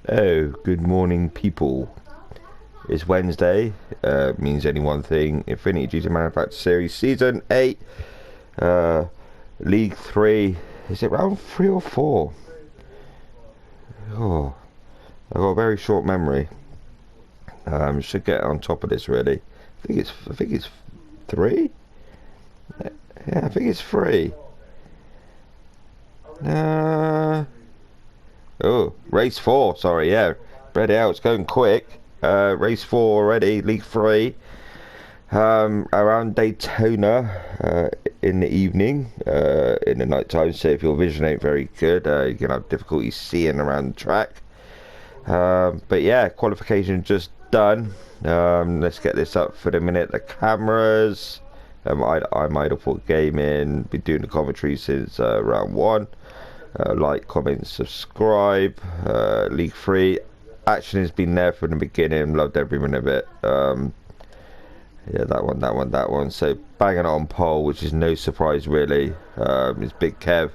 Oh, good morning, people. It's Wednesday. Means only one thing: Infinity GT Manufacture Series Season 8, League 3. Is it round 3 or 4? Oh, I've got a very short memory. Should get on top of this really. I think it's 3. Yeah, I think it's 3. Oh, race 4. Sorry, yeah. Ready out. It's going quick. Race 4 already. League 3. Around Daytona in the evening, in the night time. So if your vision ain't very good, you're gonna have difficulty seeing around the track. But yeah, qualification just done. Let's get this up for the minute. The cameras. I'm Idle for Gaming. Been doing the commentary since round 1. Like, comment, subscribe. League 3 action has been there from the beginning. Loved every minute of it. Yeah, that one. So banging it on pole, which is no surprise really. Is Big Kev,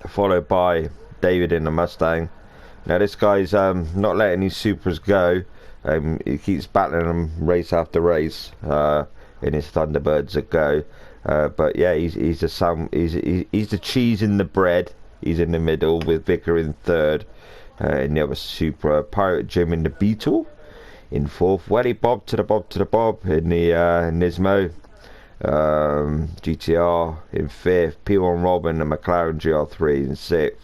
followed by David in the Mustang. Now this guy's not letting these supers go. He keeps battling them race after race in his Thunderbirds that go. But yeah, he's the cheese in the bread. He's in the middle with Vicar in 3rd. In the other Supra, Pirate Jim in the Beetle in 4th. Welly Bob to the Bob in the Nismo. GTR in 5th. P1 Robin and McLaren GR3 in 6th.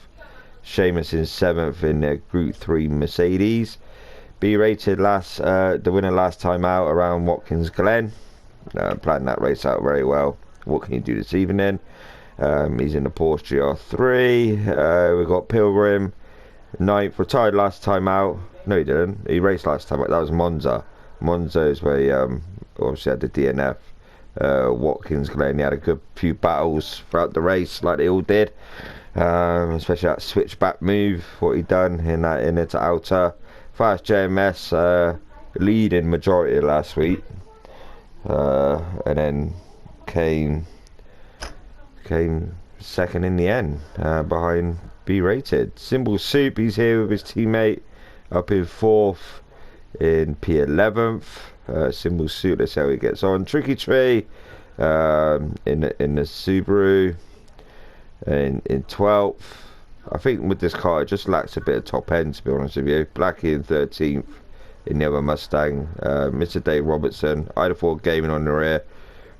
Seamus in 7th in the Group 3 Mercedes. B rated the winner last time out around Watkins Glen. Planned that race out very well. What can you do this evening? He's in the Porsche GR3. We've got Pilgrim 9th, retired last time out. No, he didn't. He raced last time out. That was Monza. Monza is where he obviously had the DNF. Watkins Glen, he had a good few battles throughout the race, like they all did. Especially that switchback move, what he done in into outer. Fast JMS leading majority of last week. And then came second in the end, behind B rated. Symbol Soup, he's here with his teammate up in 4th in P11th. Symbol Soup, let's see how he gets on. Tricky Tree in the Subaru in 12th. I think with this car it just lacks a bit of top end, to be honest with you. Blackie in 13th in the other Mustang. Mr. Dave Robertson, Idle for Gaming on the rear.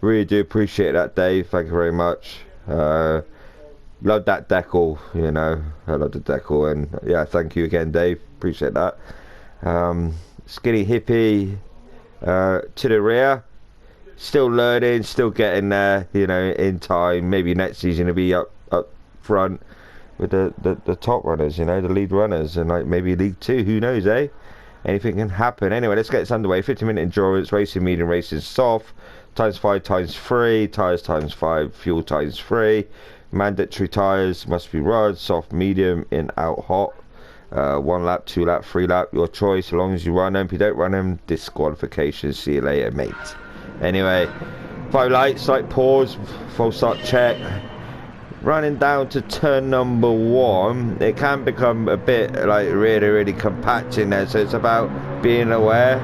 Really do appreciate that, Dave. Thank you very much. Love that decal, you know. I love the decal, and yeah, thank you again, Dave. Appreciate that. Skinny Hippie to the rear. Still learning, still getting there, you know, in time. Maybe next season will be up front with the top runners, you know, the lead runners, and like maybe League 2. Who knows, eh? Anything can happen. Anyway, let's get this underway. 50-minute endurance, racing medium, racing soft. Times 5 times 3, tyres times 5, fuel times 3. Mandatory tyres must be run, soft, medium, in, out, hot. 1 lap, 2 lap, 3 lap, your choice, as long as you run them. If you don't run them, disqualification. See you later, mate. Anyway, 5 lights, like pause, full start check. Running down to turn number 1, it can become a bit like really compact in there, so it's about being aware.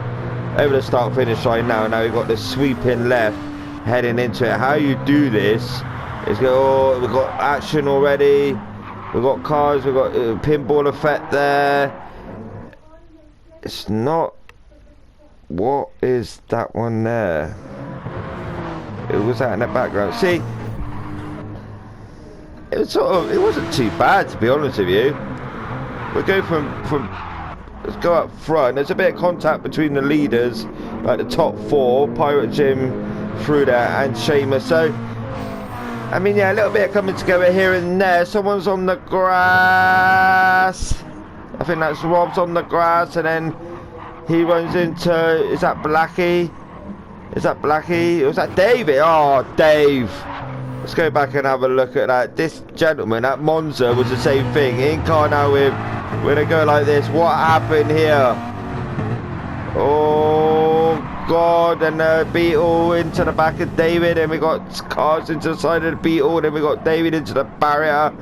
Over the start finish line now we've got the sweeping left heading into it. How you do this is we've got action already, we've got cars, we've got pinball effect there. It's not, what is that one there? It was that in the background. See, it was it wasn't too bad, to be honest with you. We'll go from let's go up front. There's a bit of contact between the leaders, like the top 4, Pirate Jim through there and Seamus. So I mean, yeah, a little bit of coming together here and there. Someone's on the grass. I think that's Rob's on the grass, and then he runs into, is that Blackie? Is that Blackie? Or was that David? Oh, Dave. Let's go back and have a look at that. This gentleman at Monza was the same thing. In car now with, we're gonna go like this. What happened here? Oh God, and Beetle into the back of David, and we got cars into the side of the Beetle, and then we got David into the barrier.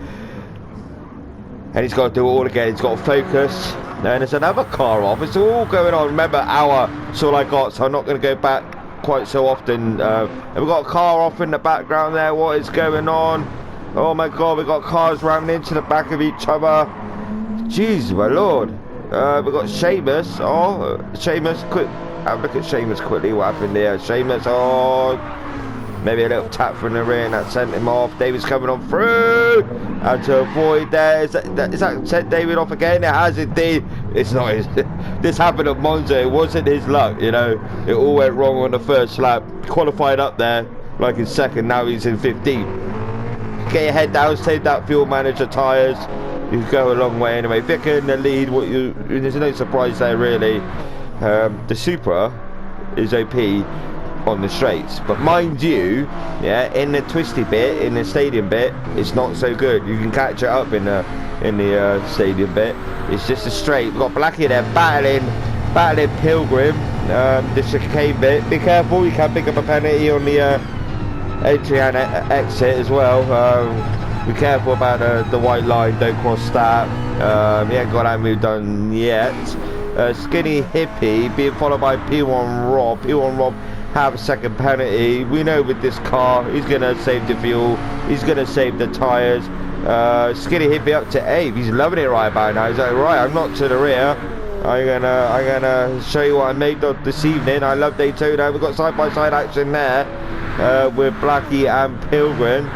And he's got to do it all again. He's got to focus. And there's another car off. It's all going on. Remember, that's all I got, so I'm not going to go back quite so often. And we've got a car off in the background there. What is going on? Oh my God, we've got cars ramming into the back of each other. Jeez, my Lord. We've got Sheamus. Oh, Sheamus. Quick. Have a look at Sheamus quickly. What happened there? Sheamus. Oh. Maybe a little tap from the rear and that sent him off. David's coming on through. And to avoid there. Is that sent David off again? It has indeed. It's not his. This happened at Monza. It wasn't his luck, you know. It all went wrong on the first lap. Qualified up there like in second. Now he's in 15th. Get your head down. Save that fuel manager tyres. You go a long way anyway. Vicar in the lead. There's no surprise there really. The Supra is OP on the straights, but mind you, yeah, in the twisty bit, in the stadium bit, it's not so good. You can catch it up in the stadium bit. It's just a straight. We've got Blackie there battling Pilgrim. The chicane bit. Be careful, you can pick up a penalty on the entry and exit as well. Be careful about the white line. Don't cross that. We ain't got that move done yet. Skinny Hippie being followed by P1 Rob. P1 Rob have a second penalty. We know with this car, he's going to save the fuel. He's going to save the tyres. Skinny Hippie up to 8th. He's loving it right about now. He's like, right, I'm not to the rear. I'm gonna show you what I made of this evening. I love Daytona. We've got side-by-side action there with Blackie and Pilgrim.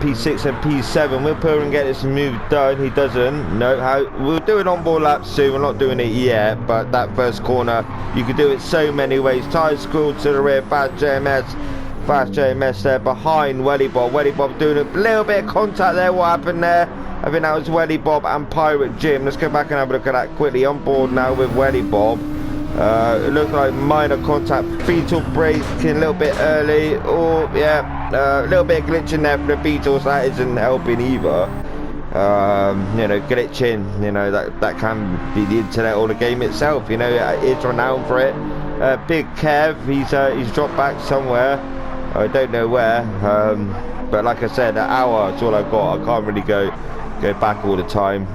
P6 and P7. Will Pilgrim get this move done? He doesn't. No. We'll do an onboard lap soon. We're not doing it yet, but that first corner, you can do it so many ways. Tyres squirreled to the rear. Fast JMS there behind Welly Bob. Welly Bob doing a little bit of contact there. What happened there? I think that was Welly Bob and Pirate Jim. Let's go back and have a look at that quickly. On board now with Welly Bob. It looks like minor contact. Beetle braking a little bit early. Oh, yeah. A little bit of glitching there for the Beetles. That isn't helping either. You know, glitching. You know, that can be the internet or the game itself. You know, it's renowned for it. Big Kev, he's dropped back somewhere. I don't know where. But like I said, an hour. That's all I've got. I can't really go back all the time.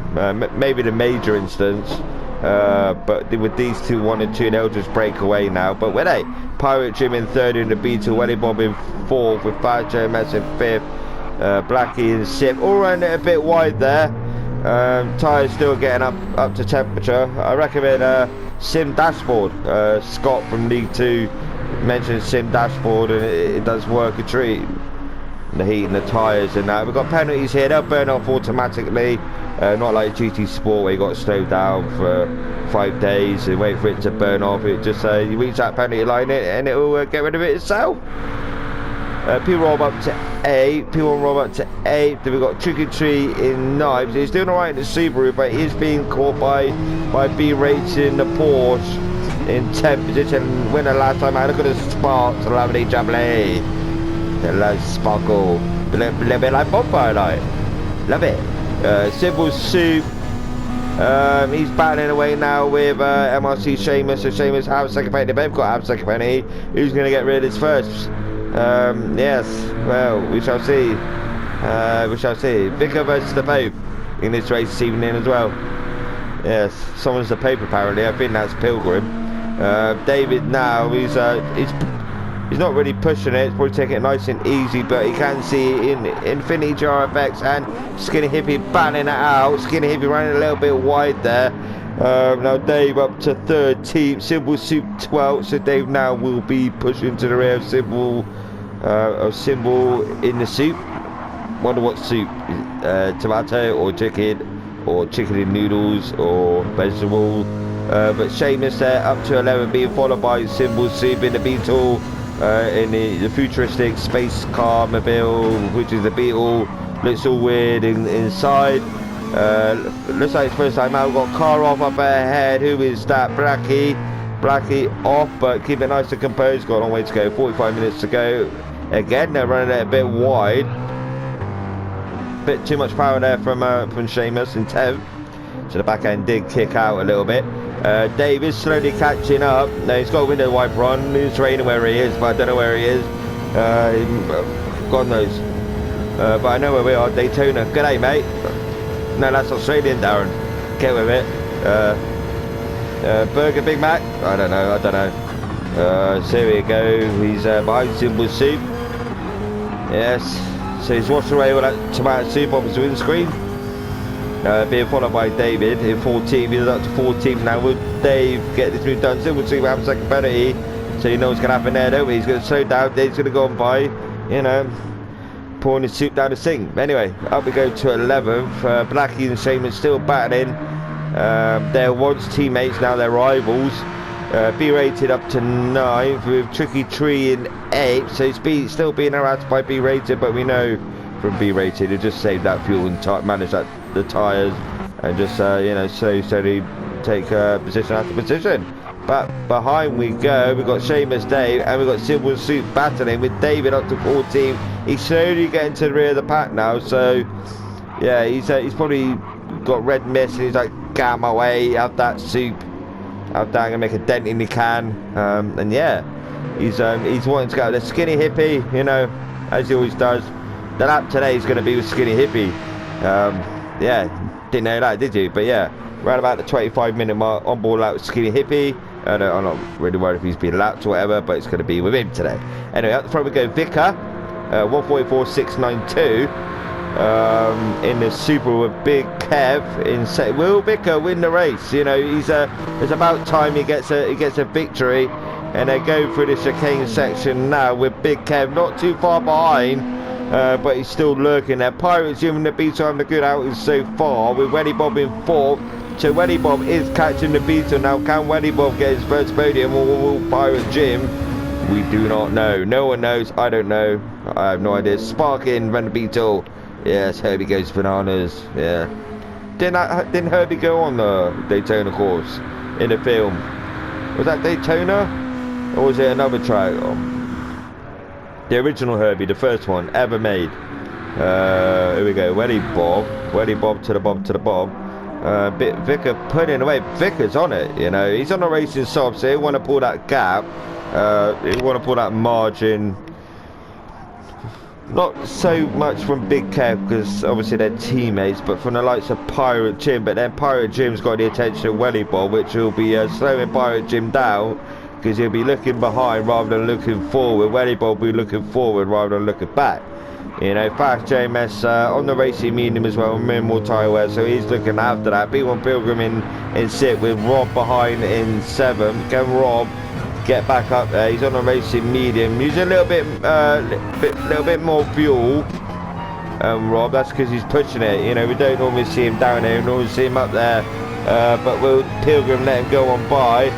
Maybe the major instance. But with these two 1 and 2, they'll just break away now. But when Pirate Jim in 3rd in the Beetle, Welly Bob in 4th with Fast JMS in 5th, Blackie in 6th, all running it a bit wide there. Tyres still getting up to temperature. I recommend Sim Dashboard. Scott from League 2 mentioned Sim Dashboard, and it does work a treat. The heat and the tyres and that. We've got penalties here. They'll burn off automatically. Not like GT Sport where you got to slow down for 5 days and wait for it to burn off. It just you reach that penalty line and it will get rid of it itself. P1 up to 8. P1 Rob up to 8. Then we've got Tricky Tree in 9th. He's doing alright in the Subaru, but he's being caught by B Racing, the Porsche, in 10th position. Winner last time. Look at the sparks. Lovely jubbly. Hello, sparkle. A little bit like bonfire light. Love it. Simple Soup. He's battling away now with MRC Sheamus. So Sheamus have a second penalty. They've got to have a second penalty. Who's going to get rid of his first? Yes. Well, we shall see. We shall see. Vicar versus the Pope in this race this evening as well. Yes. Someone's the Pope apparently. I think that's Pilgrim. David now. He's not really pushing it. He's probably taking it nice and easy, but you can see in Infinity GRFX and Skinny Hippie battling it out. Skinny Hippie running a little bit wide there. Now Dave up to 3rd team. Simple Soup 12th. So Dave now will be pushing to the rear of Symbol in the soup. Wonder what soup? Tomato or chicken and noodles or vegetable. But Sheamus there up to 11, being followed by Symbol Soup in the Beetle. In the futuristic space car mobile, which is the Beetle. Looks all weird inside. Looks like it's first time out. We've got car off up ahead. Who is that? Blackie off, but keep it nice and composed. Got a long way to go. 45 minutes to go. Again, they're running it a bit wide. Bit too much power there from Sheamus in 10th. So the back end did kick out a little bit. David's slowly catching up. Now he's got a window wiper on. It's raining where he is, but I don't know where he is. God knows. But I know where we are. Daytona. G'day, mate. No, that's Australian, Darren. Get with it. Burger Big Mac? I don't know. So here we go. He's behind Simple Soup. Yes. So he's washed away all that tomato soup off his windscreen. Being followed by David in 14th. He's up to 14th now. Will Dave get this move done? So we'll see what happens second penalty. So you know what's going to happen there, don't we? He's going to slow down. Dave's going to go on by, you know, pouring his soup down the sink. Anyway, up we go to 11th. Blackie and Shaman still battling. They're once teammates, now they're rivals. B rated up to 9th with Tricky Tree in 8th. So he's still being harassed by B rated, but we know from B rated he just saved that fuel and managed the tyres and just you know, slowly take position after position. But behind we go, we've got Seamus Dave and we've got Silver Suit battling with David up to 14th. He's slowly getting to the rear of the pack now, so yeah, he's probably got red mist and he's like, get out my way, have that soup, have that, I'm gonna make a dent in the can. And yeah, he's wanting to go the Skinny Hippie, you know, as he always does. The lap today is going to be with Skinny Hippie. Yeah, didn't know that, did you? But yeah, around about the 25-minute mark, on board lap with Skinny Hippie. I'm not really worried if he's been lapped or whatever, but it's going to be with him today. Anyway, up the front we go Vicar, 144.692. In the Super with Big Kev in set. Will Vicar win the race? You know, it's about time he gets a victory. And they go through the chicane section now with Big Kev not too far behind. But he's still lurking there. Pirates giving the beetle on the good outing so far with Weddy Bob in 4th. So Weddy Bob is catching the beetle now. Can Weddy Bob get his first podium or will Pirate Jim? We do not know. No one knows. I don't know. I have no idea. Sparking Van the Beetle. Yes, Herbie goes bananas. Yeah. Didn't Herbie go on the Daytona course in the film? Was that Daytona? Or was it another track? The original Herbie, the first one ever made. Here we go. Weddy Bob to the Bob to the Bob. Vicar putting away. Vicar's on it, you know. He's on a racing sob, so he want to pull that gap. He want to pull that margin. Not so much from Big Kev, because obviously they're teammates, but from the likes of Pirate Jim. But then Pirate Jim's got the attention of Weddy Bob, which will be slowing Pirate Jim down, because he'll be looking behind rather than looking forward. Weddy Bob will be looking forward rather than looking back. You know, Fast JMS on the racing medium as well, minimal tyre wear, so he's looking after that. B1 Pilgrim in 6th with Rob behind in 7th. Can Rob get back up there? He's on a racing medium, using a little bit more fuel. Rob, that's because he's pushing it. You know, we don't normally see him down there, we normally see him up there. But will Pilgrim let him go on by?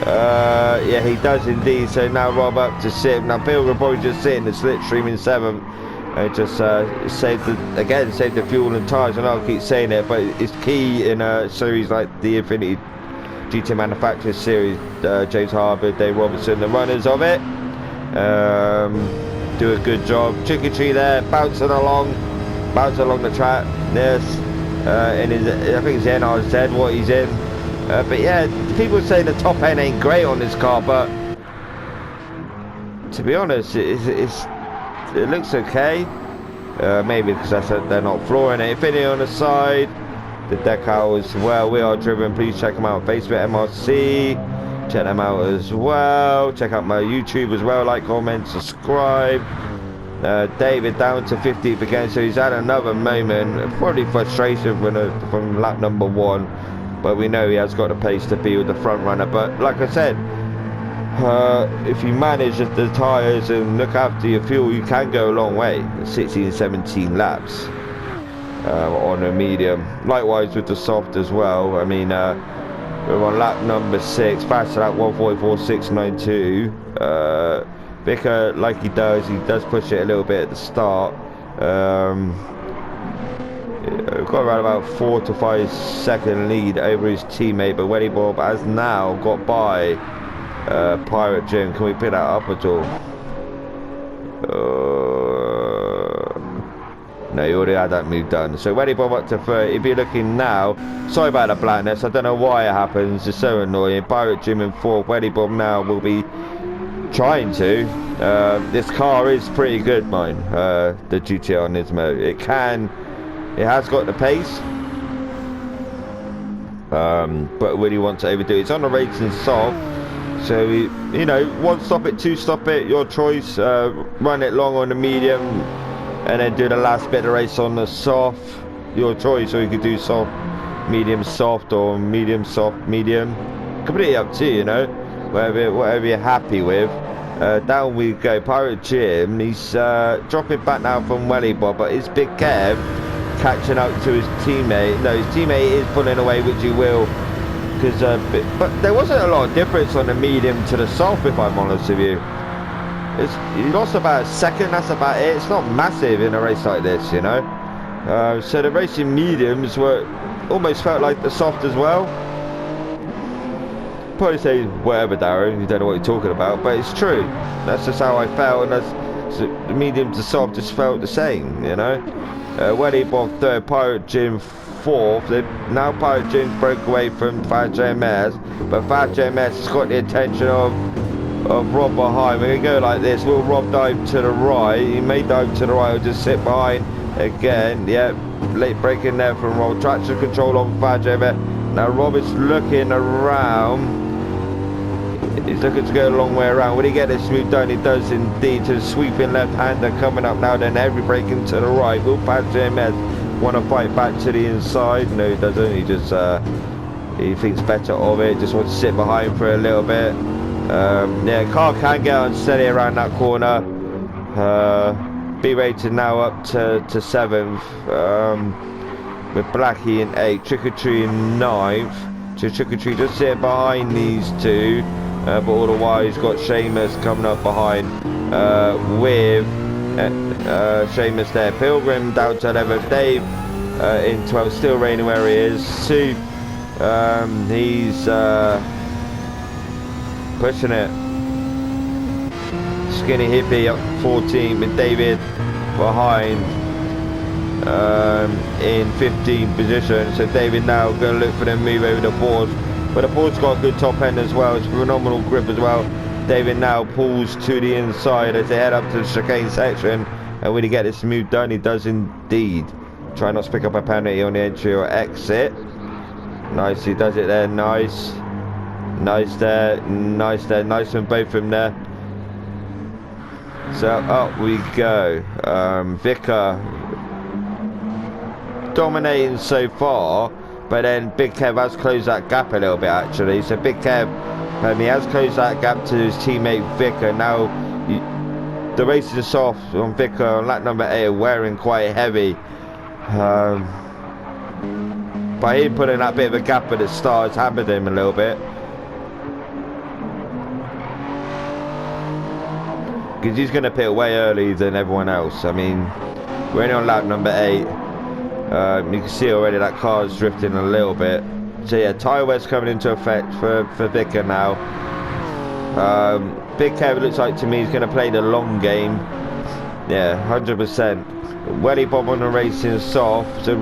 Yeah, he does indeed. So now Rob up to 6th. Now Pilgrim probably just sitting the slipstream in 7th. And just saved the fuel and tyres. And I'll keep saying it, but it's key in a series like the Infinity GT Manufacturers Series. James Harbour, Dave Robertson, the runners of it, do a good job. Tricky Tree there, bouncing along the track. Yes, and I think it's NRZ what he's in. But yeah, people say the top end ain't great on this car, but to be honest, it looks okay. Maybe because they're not flooring it. Infinity on the side, the decals. Well, we are driven. Please check them out on Facebook, MRC. Check them out as well. Check out my YouTube as well. Like, comment, subscribe. David down to 15th again, so he's had another moment. Probably frustration from lap number 1, but we know he has got the pace to be with the front runner. But like I said, if you manage the tyres and look after your fuel, you can go a long way. 16, 17 laps on a medium. Likewise with the soft as well. I mean, we're on lap number 6, faster at 144.692. Vicar, like he does push it a little bit at the start. We've got around about 4 to 5 second lead over his teammate, but Weddy Bob has now got by Pirate Jim. Can we pick that up at all? No, he already had that move done. So Welly Bob up to 30. If you're looking now, sorry about the blackness. I don't know why it happens. It's so annoying. Pirate Jim in 4th. Welly Bob now will be trying to. This car is pretty good, mine. The GTR Nismo. It has got the pace. But really wants to overdo it. It's on a racing soft. So, you know, 1 stop it, 2 stop it, your choice. Run it long on the medium, and then do the last bit of the race on the soft, your choice. Or you could do soft, soft, or medium, soft, medium. Completely up to you, you know, whatever you're happy with. Down we go. Pirate Jim, he's dropping back now from Welly Bob, but it's Big Kev catching up to his teammate. No, his teammate is pulling away, which he will. Because, but there wasn't a lot of difference on the medium to the soft, if I'm honest with you. You lost about a second, that's about it. It's not massive in a race like this, you know. So the racing mediums almost felt like the soft as well. Probably say whatever, Darren, you don't know what you're talking about, but it's true. That's just how I felt, and the medium to soft just felt the same, you know. Welly Bob 3rd, Pirate Jim 4th. Now Pirate Jim's broke away from 5JMS, but 5JMS has got the attention of Rob behind. We're going to go like this. Will Rob dive to the right? He may dive to the right or just sit behind again. Yeah, late braking there from Rob. Traction control on 5JMS. Now Rob is looking around. He's looking to go a long way around. Will he get this smooth done? He does indeed. To the sweeping left-hander coming up now. Then heavy braking to the right. Will 5JMS want to fight back to the inside? No, he doesn't. He just he thinks better of it. Just wants to sit behind for a little bit. Yeah, car can get unsteady around that corner. B rated now up to 7th. With Blackie in 8th, Trick or Treat in 9th. So Trick or Treat just sitting behind these two. But all the while he's got Seamus coming up behind with Seamus there. Pilgrim down to 11th. Dave in 12th, still raining where he is. Soup, he's pushing it. Skinny Hippie up 14th with David behind in 15th position. So David now going to look for them move over the board. But the board's got a good top end as well. It's phenomenal grip as well. David now pulls to the inside as they head up to the chicane section. And when he get this move done, he does indeed. Try not to pick up a penalty on the entry or exit. Nice, he does it there. Nice. Nice there. Nice there. Nice from both of them there. So up we go. Vicar dominating so far. But then Big Kev has closed that gap a little bit actually. So Big Kev, he has closed that gap to his teammate Vicar. Now the race is off on Vicar on lap number 8, wearing quite heavy. By him putting that bit of a gap at the start, it's hampered him a little bit. Because he's going to pit way early than everyone else. I mean, we're only on lap number 8. You can see already that car's drifting a little bit. So yeah, tyre wear's coming into effect for Vicar now. Big Kev looks like to me he's going to play the long game. Yeah, 100%. Welly Bob on the racing soft. So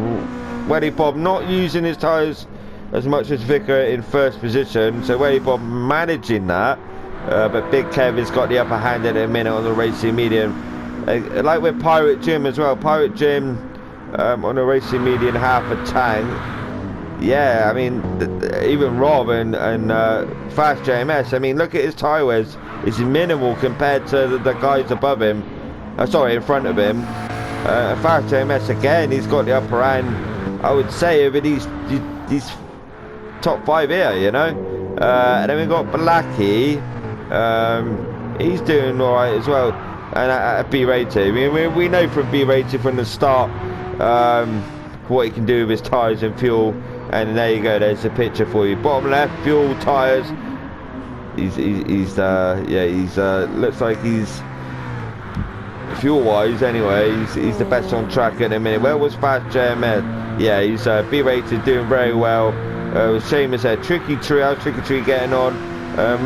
Welly Bob not using his tyres as much as Vicar in first position. So Welly Bob managing that. But Big Kev has got the upper hand at the minute on the racing medium. Like with Pirate Jim as well. Pirate Jim on the racing medium half a tank. Yeah, I mean, even Rob and Fast JMS, I mean, look at his tyre wears. It's minimal compared to the guys above him. Sorry, in front of him. Fast JMS, again, he's got the upper hand, I would say, over these top 5 here, you know. And then we've got Blackie. He's doing alright as well. And at B-rated. I mean, we know from B-rated from the start what he can do with his tyres and fuel. And there you go, there's a picture for you. Bottom left, fuel, tyres. He's looks like he's fuel-wise anyway. He's the best on track at the minute. Where was Fast JMS? Yeah, he's B-rated, doing very well. Seamus there, Tricky Tree. How's Tricky Tree getting on?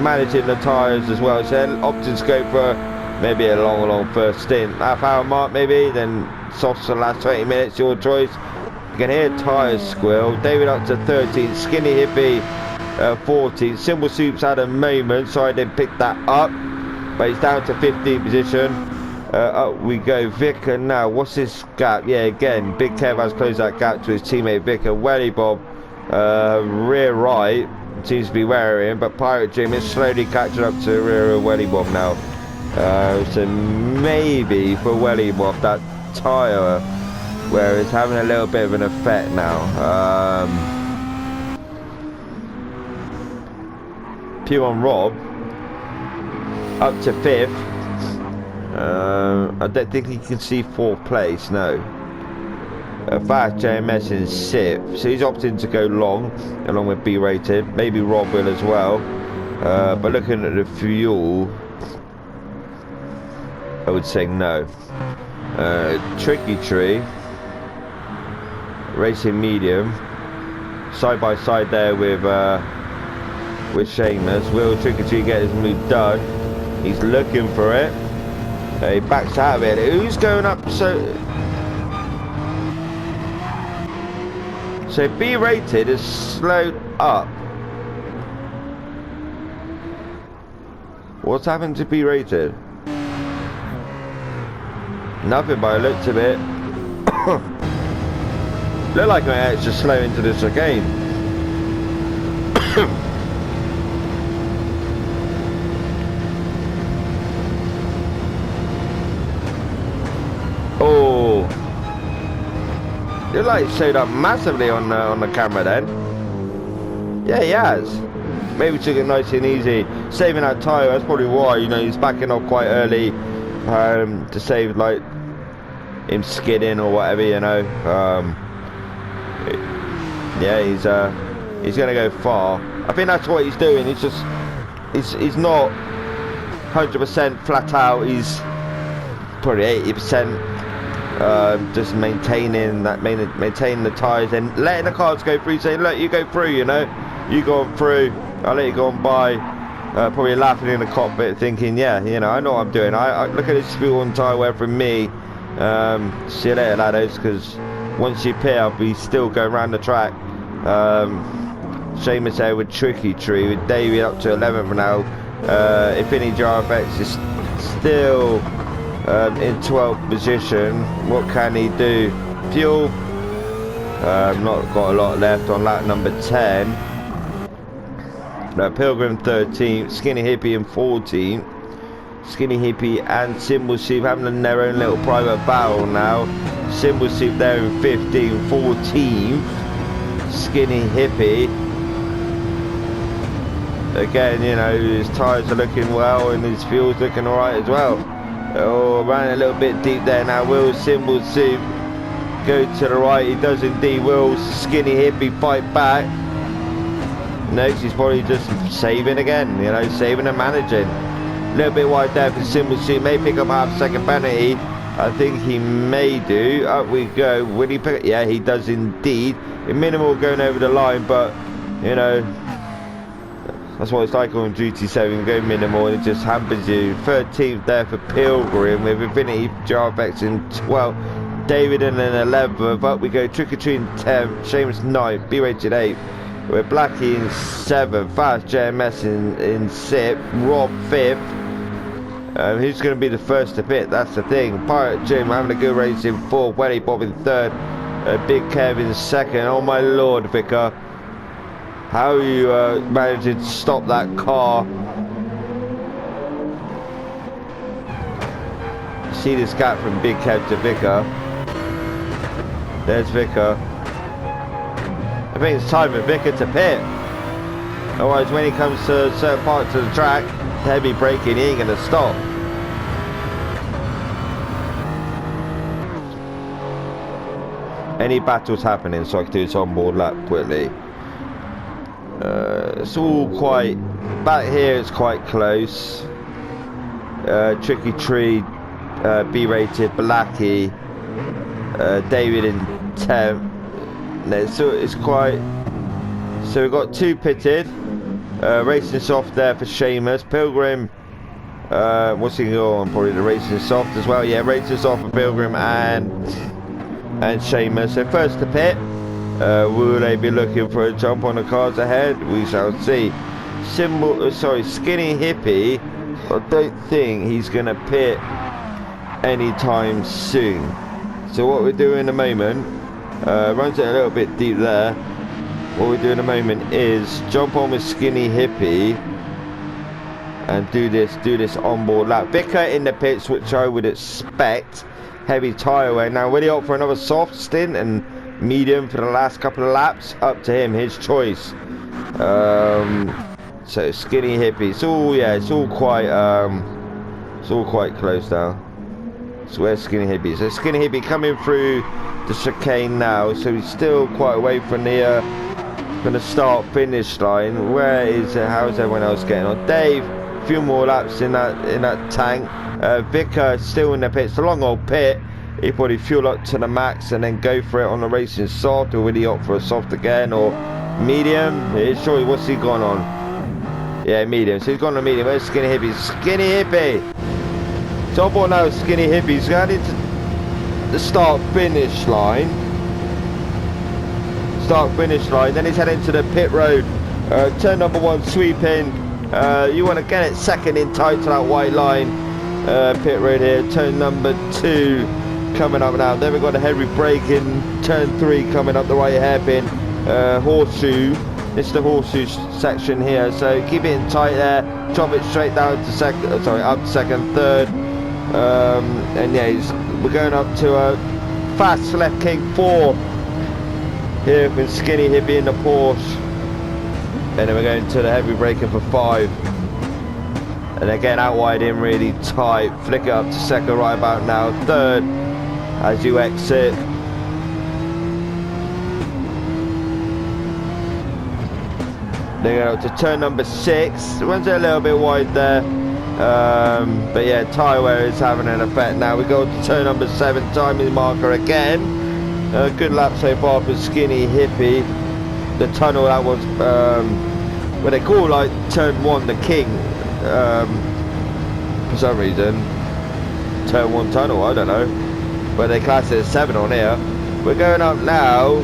Managing the tyres as well. So opting to go for maybe a long first stint. Half hour mark maybe, then softs for the last 20 minutes, your choice. You can hear tyres squeal. David up to 13th, Skinny Hippie 14th. Simple Soup's had a moment, so I didn't pick that up, but it's down to 15th position. Up we go. Vicar now. What's this gap? Yeah, again, Big Kev has closed that gap to his teammate Vicar. Welly Bob, rear right, seems to be wearing him, but Pirate Jim is slowly catching up to rear Welly Bob now. So maybe for Welly Bob, that tyre where it's having a little bit of an effect now. Pew on Rob up to 5th. I don't think he can see 4th place, no. Fast JMS in 6th, so he's opting to go long along with B rated. Maybe Rob will as well, but looking at the fuel, I would say no. Tricky Tree racing medium, side by side there with Seamus. Will Tricky Tree get his move done? He's looking for it. He backs out of it. Who's going up? So B rated is slowed up. What's happened to B rated? Nothing by the looks of it. Look like I'm extra slow into this again. Oh, you like showed up massively on the camera then. Yeah, he has. Maybe took it nice and easy, saving that tyre. That's probably why, you know, he's backing off quite early to save like him skidding or whatever, you know. Yeah, he's gonna go far. I think that's what he's doing. He's just he's not 100% flat out. He's probably 80%. Just maintaining the tyres and letting the cars go through, saying, look, you go through, you know, you go on through, I'll let you go on by. Probably laughing in the cockpit thinking, yeah, you know, I know what I'm doing. I look at this fuel and tyre wear from me. See you later, laddos, because once you pit, I'll be still going around the track. Seamus there with Tricky Tree, with David up to 11th now. Infinity JRFX is still in 12th position. What can he do? Fuel, not got a lot left on lap number 10. Pilgrim 13th, Skinny Hippie in 14th. Skinny Hippie and Symbol Soup having their own little private battle now. Symbol Soup there in 15th, 14th. Skinny Hippie. Again, you know, his tyres are looking well and his fuel's looking alright as well. Oh, ran a little bit deep there now. Will Symbol Soup go to the right? He does indeed. Will Skinny Hippie fight back? Next, he's probably just saving again, you know, saving and managing. A little bit wide there for Symbol Soup. May pick up half-second penalty. I think he may do. Up we go. Will he pick it? Yeah, he does indeed. Minimal going over the line, but, you know, that's what it's like on GT7. Go minimal and it just hampers you. 13th there for Pilgrim with Infinity JRFX in 12th. David in an 11th. Up we go. Trick or Treat in 10th. Seamus 9th. B rated 8th. We're Blackie in 7th. Fast JMS in 6th. Rob 5th. Who's going to be the first to pit? That's the thing. Pirate Jim having a good race in 4th. Welly Bob in 3rd. Big Kev in 2nd. Oh my lord, Vicar. How are you managing to stop that car? See this gap from Big Kev to Vicar. There's Vicar. I think it's time for Vicar to pit. Otherwise, when he comes to certain parts of the track, heavy braking, he ain't going to stop. Any battles happening, so I can do this on-board lap quickly. It's all quite... Back here it's quite close. Tricky Tree, B-rated, Blackie, David in 10th. So it's quite... So we've got 2 pitted. Racing soft there for Seamus. Pilgrim What's he on? Probably the Racing Soft as well. Yeah, Racing Soft for Pilgrim and Seamus. So first to pit. Will they be looking for a jump on the cars ahead? We shall see. Skinny Hippie. I don't think he's going to pit anytime soon. So what we're doing in the moment, runs it a little bit deep there. What we're doing in the moment is jump on with Skinny Hippie and do this onboard lap. Vicar in the pits, which I would expect. Heavy tyre wear. Now, will he opt for another soft stint and medium for the last couple of laps? Up to him, his choice. So Skinny Hippie. It's all quite close now. So where's Skinny Hippie? So Skinny Hippie coming through the chicane now. So he's still quite away from the start finish line. Where is how's everyone else getting on? Dave, a few more laps in that tank. Vicar still in the pits, the long old pit. He probably fuel up to the max and then go for it on the Racing Soft, or will he opt for a soft again or medium? Surely, what's he gone on? Yeah, medium. So he's gone on medium. Where's Skinny Hippie? Skinny Hippie. Top on now, Skinny Hippie. He's going into the start finish line. Then he's heading to the pit road. Turn number 1, sweeping. You want to get it second in tight to that white line. Pit road here. Turn number 2 coming up now. Then we've got a heavy brake in turn 3 coming up the right hairpin. Horseshoe. It's the horseshoe section here. So keep it in tight there. Chop it straight down to second. Up to second, third. And yeah, we're going up to a fast left King 4. Here with Skinny Hippie in the Porsche. And then we're going to the heavy braking for 5. And again out wide in really tight. Flick it up to second right about now. Third as you exit. Then go up to turn number 6. Runs it a little bit wide there. But yeah, tyre wear is having an effect now. We go to turn number 7, timing marker again. Good lap so far for Skinny Hippie. The tunnel, that was what they call like turn 1 the king for some reason. Turn 1 tunnel, I don't know, but they class it as 7 on here. We're going up now.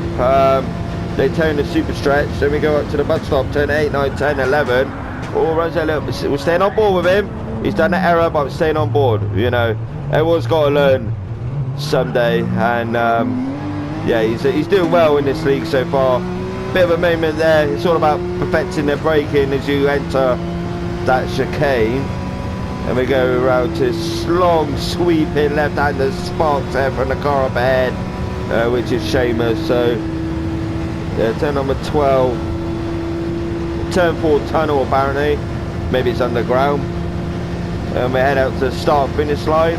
They turn the super stretch, then we go up to the bus stop, turn 8, 9, 10, 11. All runs a little bit. We're staying on board with him. He's done the error, but I'm staying on board. You know, everyone's got to learn someday, and yeah, he's doing well in this league so far. Bit of a moment there. It's all about perfecting their braking as you enter that chicane. And we go around to this long sweeping left-hander sparks there from the car up ahead, which is Seamus. So yeah, turn number 12, turn 4 tunnel apparently. Maybe it's underground. And we head out to the start finish line.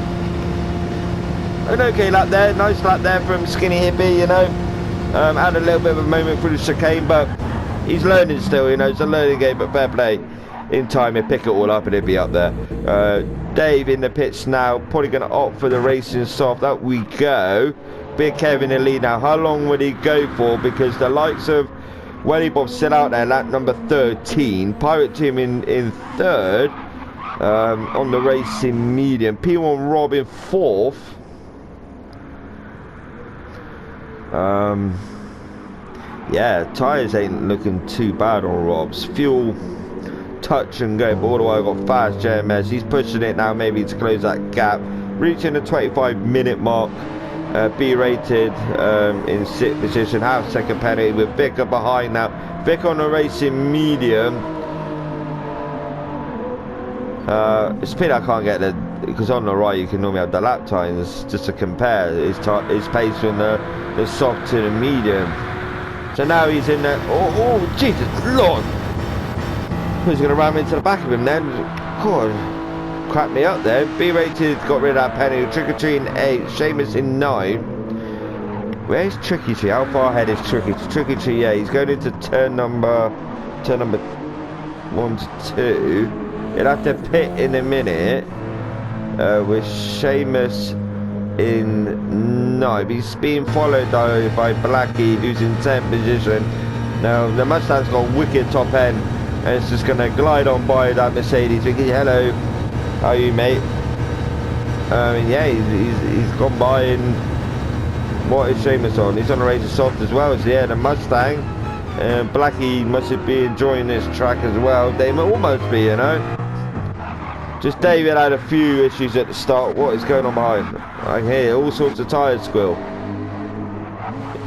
An okay lap there, nice lap there from Skinny Hippie, you know. Had a little bit of a moment through the chicane, but he's learning still, you know. It's a learning game, but fair play. In time, he'll pick it all up and he'll be up there. Dave in the pits now, probably going to opt for the Racing Soft. Up we go. Big Kev in the lead now. How long would he go for? Because the likes of Welly Bob still out there, lap number 13. Pirate Team in third on the Racing Medium. P1 Rob in 4th. Yeah, tyres ain't looking too bad on Rob's. Fuel, touch and go, but all the way I've got fast JMS. He's pushing it now maybe to close that gap. Reaching the 25-minute mark. B rated in 6th position, half second penalty with Vicar behind now. Vic on the Racing Medium. Speed I can't get the, because on the right you can normally have the lap times just to compare his pace from the soft to the medium. So now he's in the, oh Jesus Lord, who's going to ram into the back of him then? God, crap me up there. B rated got rid of that penalty. Trick or Treat in 8, Seamus in 9. Where's Tricky Tree? How far ahead is Tricky Tree? Yeah, he's going into turn number 1 to 2. He'll have to pit in a minute with Seamus in 9. He's being followed though by Blackie, who's in 10th position. Now the Mustang's got a wicked top end and it's just going to glide on by that Mercedes. Thinking, hello, How are you, mate? Yeah, he's gone by and what is Seamus on? He's on a Razor Soft as well as the Mustang. Blackie must be enjoying this track as well. They might almost be, you know. Just David had a few issues at the start. What is going on behind? I can hear all sorts of tyres squeal.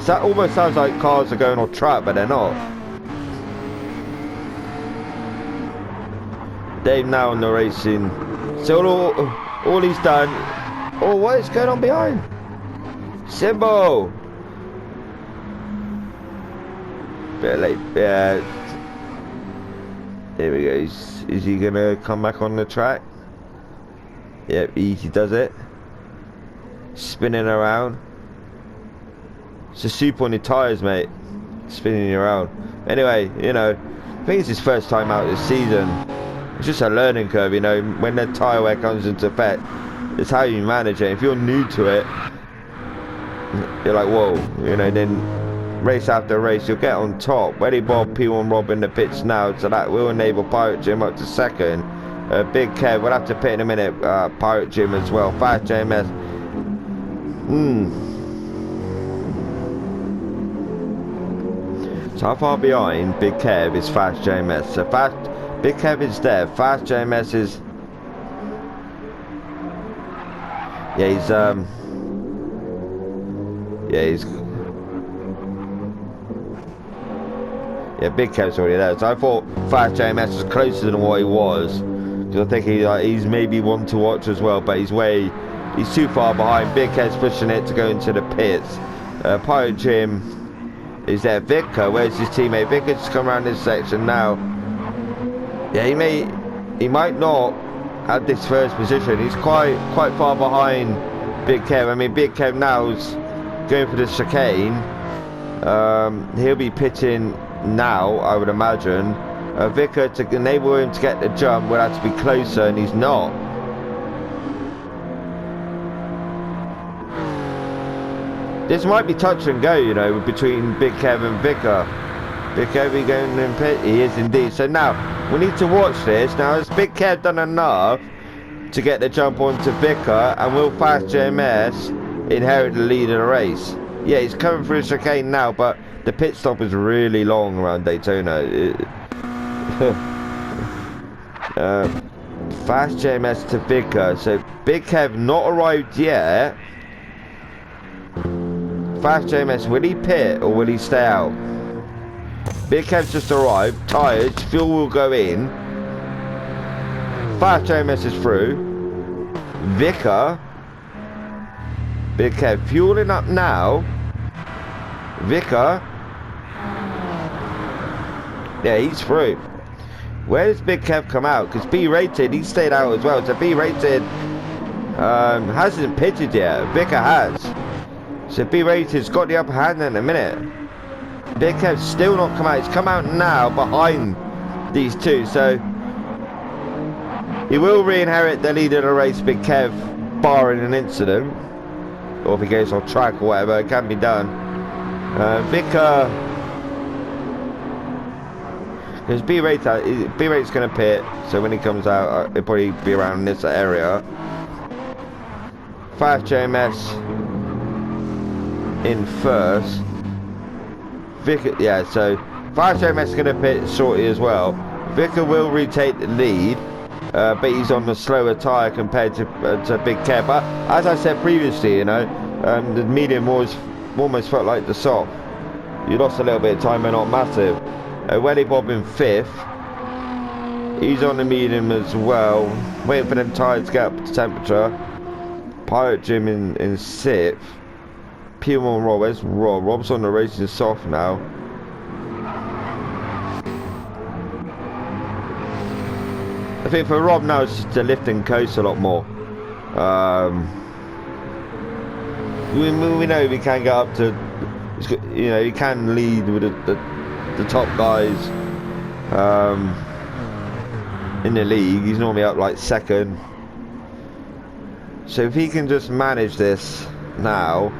That almost sounds like cars are going on track, but they're not. Dave now on the racing. So all he's done. Oh, what is going on behind? Simbo. Bit late. Yeah. Here we go. Is he gonna come back on the track? Yep, easy does it. Spinning around. It's a soup on your tyres, mate. Spinning around. Anyway, you know, I think it's his first time out this season. It's just a learning curve, you know. When the tyre wear comes into effect, it's how you manage it. If you're new to it, you're like, whoa, you know, then race after race, you'll get on top. Ready Bob, P1 Rob in the pits now, so that will enable Pirate Jim up to second. Big Kev, we'll have to pit in a minute. Pirate Jim as well. Fast JMS. So how far behind Big Kev is Fast JMS? So Big Kev is there. Fast JMS is. Yeah, he's Yeah, Big Kev's already there. So I thought Fast JMS was closer than what he was. Because I think he's maybe one to watch as well, but he's too far behind. Big Kev's pushing it to go into the pits. Pirate Jim is there. Vicar, where's his teammate? Vicar just come around this section now. Yeah, he might not at this first position. He's quite far behind Big Kev. I mean, Big Kev now's going for the chicane. He'll be pitting now, I would imagine. Vicar, to enable him to get the jump, will have to be closer, and he's not. This might be touch and go, you know, between Big Kev and Vicar. Big Kev, he going in pit? He is indeed. So now, we need to watch this. Now, has Big Kev done enough to get the jump onto Vicar, and will Fast JMS inherit the lead of the race? Yeah, he's coming through the chicane now, but the pit stop is really long around Daytona. Fast JMS to Vicar. So Big Kev not arrived yet. Fast JMS, will he pit or will he stay out? Big Kev's just arrived. Tyres, fuel will go in. Fast JMS is through. Vicar. Big Kev fueling up now. Vicar. Yeah, he's through. Where does Big Kev come out? Because B-rated, he stayed out as well. So B-rated hasn't pitted yet. Vicar has. So B-rated's got the upper hand in a minute. Big Kev's still not come out. He's come out now behind these two. So he will re-inherit the lead of the race, Big Kev, barring an incident. Or if he goes off track or whatever, it can be done. Vicar, because B-rate's going to pit, so when he comes out, he'll probably be around this area. Fast JMS in first. Vicar, yeah, so Fast JMS is going to pit shortly as well. Vicar will retake the lead, but he's on the slower tyre compared to Big Kev. But as I said previously, you know, the medium almost felt like the soft. You lost a little bit of time, but not massive. Welly Bob in fifth. He's on the medium as well, waiting for them tyres to get up to temperature. Pirate Jim in sixth. P1 Rob, where's Rob? Rob's on the racing soft now. I think for Rob now it's just to lift and coast a lot more. We know we can get up to, you know, he can lead with the top guys in the league. He's normally up like second. So if he can just manage this now,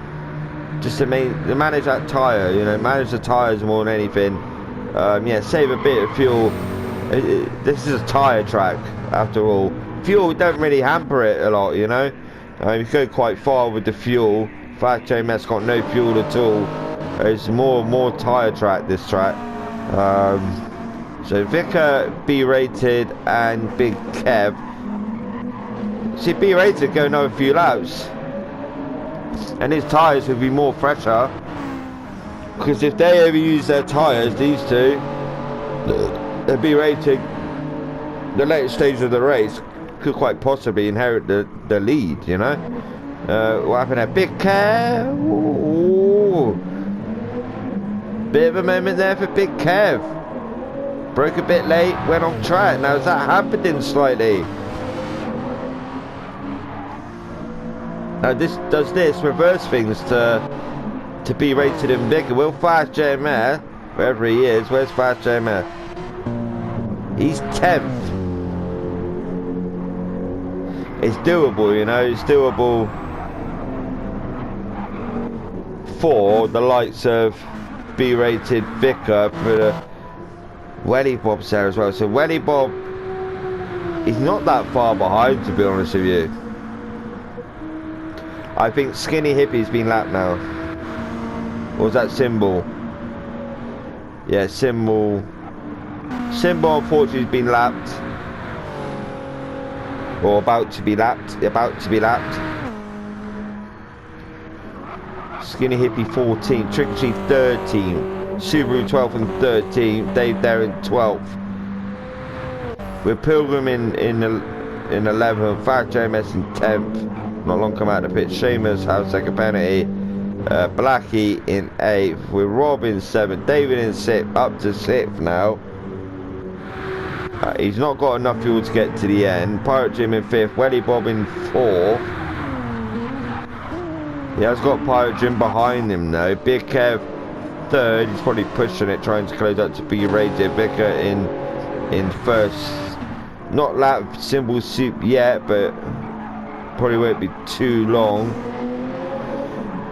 just to manage that tyre, you know, manage the tyres more than anything. Yeah, save a bit of fuel. This is a tyre track after all. fuel don't really hamper it a lot, you know. You go quite far with the fuel. Fast JMS got no fuel at all. It's more tyre track, this track. So Vicar, B rated, and Big Kev. See, B rated go another few laps, and his tyres will be more fresher. Because if they overuse their tyres, these two, they'll be rated. The later stage of the race could quite possibly inherit the lead, you know. What happened there? Big Kev. Ooh. Bit of a moment there for Big Kev. Broke a bit late, went off track. Now is that happening slightly? Now this reverse things to be rated and bigger. Will Fast JMS, wherever he is, where's Fast JMS? He's 10th. It's doable, you know, it's doable for the likes of B-rated Vicar for the Welly Bob's there as well. So Welly Bob, he's not that far behind, to be honest with you. I think Skinny Hippie's been lapped now. Or was that Symbol? Yeah, Symbol. Symbol unfortunately has been lapped. Or about to be lapped. Skinny Hippie 14, Trick or Treat 13, Subaru 12th and 13, Dave there in 12th. With Pilgrim in 11th, Fast JMS in 10th. Not long come out of the pit. Seamus has second penalty. Blackie in 8th. With Rob in 7th. David in 6th. Up to 6th now. He's not got enough fuel to get to the end. Pirate Jim in 5th. Welly Bob in 4th. He has got Pirate Jim behind him though. Big Kev 3rd. He's probably pushing it, trying to close up to be rated. Vicar in 1st. Not lap Symbol Soup yet, but probably won't be too long.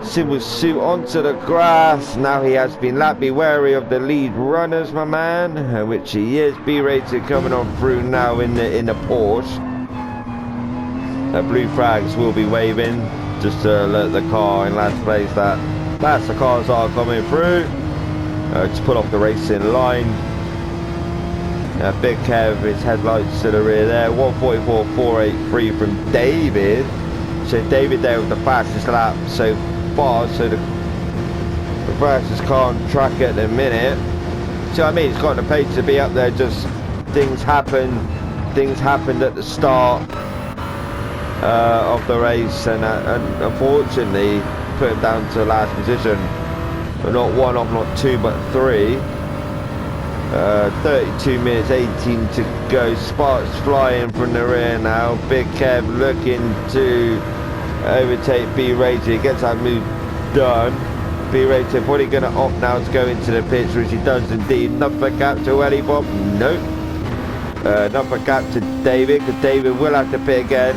Symbol Soup onto the grass. Now he has been lapped. Be wary of the lead runners, my man, which he is. B-rated coming on through now in the Porsche. Blue flags will be waving just to alert the car in last place that that's the cars are coming through. To pull off the racing line. Big Kev, his headlights to the rear there. 144.483 from David. So David there with the fastest lap so far. So the fastest car on track at the minute. So I mean, it's got the pace to be up there. Just things happened at the start of the race, and unfortunately put him down to last position. But not one off, not two, but three. 32 minutes 18 to go. Sparks flying from the rear now. Big Kev looking to overtake B-rated. Gets that move done. B-rated probably going to opt now to go into the pits, which he does indeed. Another gap to Welly Bob. Nope. Another gap to David, because David will have to pit again.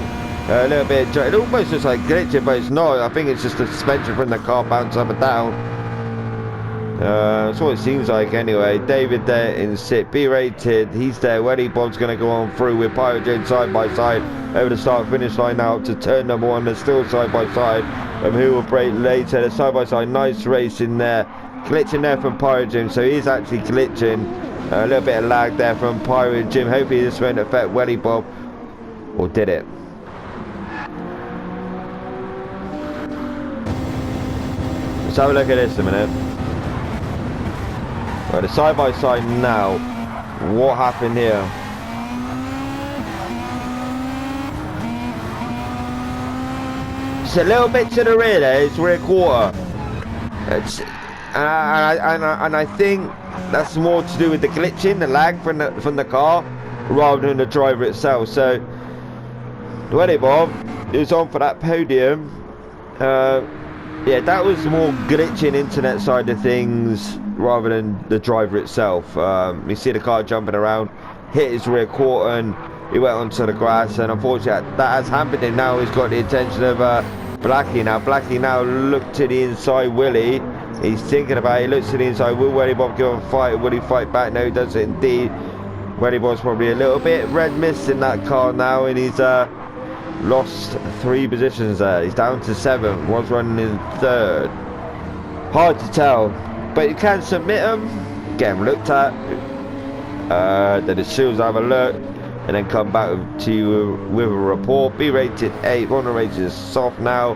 A little bit. It almost looks like glitching, but it's not. I think it's just the suspension from the car bounce up and down. That's what it seems like anyway. David there in 6th. B-rated, he's there. Welly Bob's going to go on through with Pirate Jane side by side over the start finish line now up to turn number 1. They're still side by side. Who will break later? They're side by side. Nice race in there. Glitching there from Pirate Jim. So he's actually glitching. A little bit of lag there from Pirate Jim. Hopefully this won't affect Welly Bob. Or did it? Let's have a look at this a minute. Right, the side by side now. What happened here? It's a little bit to the rear there. It's rear quarter. It's and I think that's more to do with the glitching, the lag from the car, rather than the driver itself. So, Welly Bob is on for that podium. Yeah, that was more glitching internet side of things rather than the driver itself. You see the car jumping around, hit his rear quarter, and he went onto the grass, and unfortunately that has hampered him. Now he's got the attention of Blackie. Now Blackie now look to the inside. Willie, he's thinking about it. He looks to the inside. Will Welly Bob give him a fight? Will he fight back? No, he does it indeed. where he was probably a little bit. Red mist in that car now, and he's lost 3 positions there. He's down to 7th, was running in 3rd. Hard to tell, but you can submit them, get them looked at, then the shields have a look, and then come back to you with a report. B rated 8, on the rated soft now.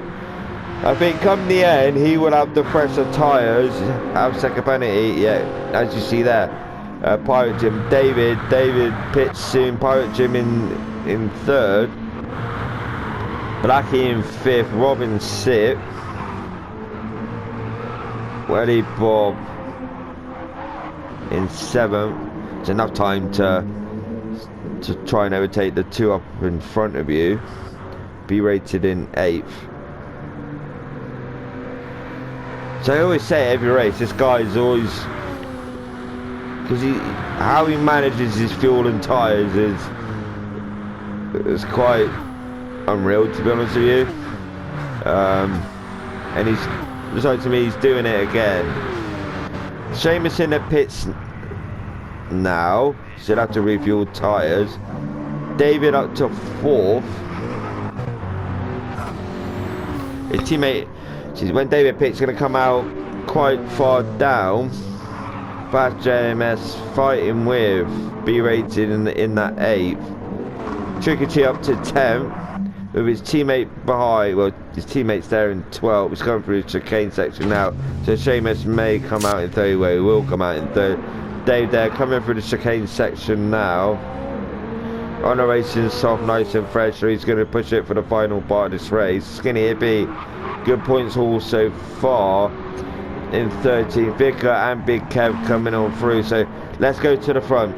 I think come the end he will have the fresher tyres, have second penalty, yeah, as you see there. Pirate Jim, David pits soon, Pirate Jim in 3rd, Blackie in 5th, Robin 6th, Welly Bob in 7th. It's enough time to try and overtake the 2 up in front of you. B rated in 8th. So I always say every race, this guy's always, because how he manages his fuel and tyres is quite unreal, to be honest with you. And he's, just like to me, he's doing it again. Seamus in the pits now, still have to refuel tyres. David up to 4th. His teammate, when David pits, going to come out quite far down. Fast JMS fighting with B rated in that 8th. Tricky up to 10th. With his teammate behind, well, his teammate's there in 12th. He's going through the chicane section now, so Seamus may come out in 3rd, well, he will come out in 3rd. Dave there coming through the chicane section now. On a racing soft, nice and fresh, so he's going to push it for the final part of this race. Skinny Hippie, good points haul so far in 13th. Vicar and Big Kev coming on through, so let's go to the front.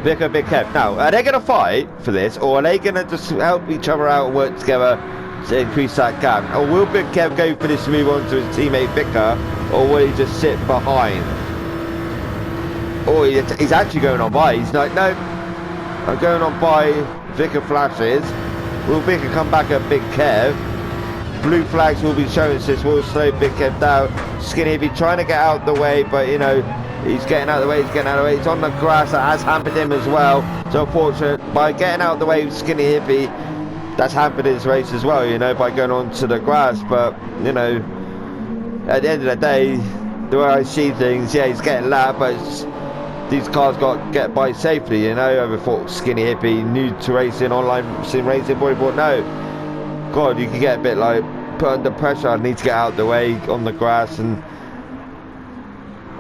Vicar, Big Kev. Now, are they going to fight for this, or are they going to just help each other out and work together to increase that gap? Or will Big Kev go for this to move on to his teammate Vicar, or will he just sit behind? Or he's actually going on by. He's like, no, I'm going on by. Vicar flashes. Will Vicar come back at Big Kev? Blue flags will be showing, so this will slow Big Kev down. Skinny will be trying to get out the way, but you know, he's getting out of the way, he's on the grass, that has hampered him as well. So unfortunate, by getting out of the way, Skinny Hippie, that's hampered his race as well, you know, by going on to the grass. But, you know, at the end of the day, the way I see things, yeah, he's getting lapped, but these cars got to get by safely, you know. I ever thought Skinny Hippie, new to racing, online sim racing, probably thought, no, God, you can get a bit like put under pressure, I need to get out of the way on the grass. And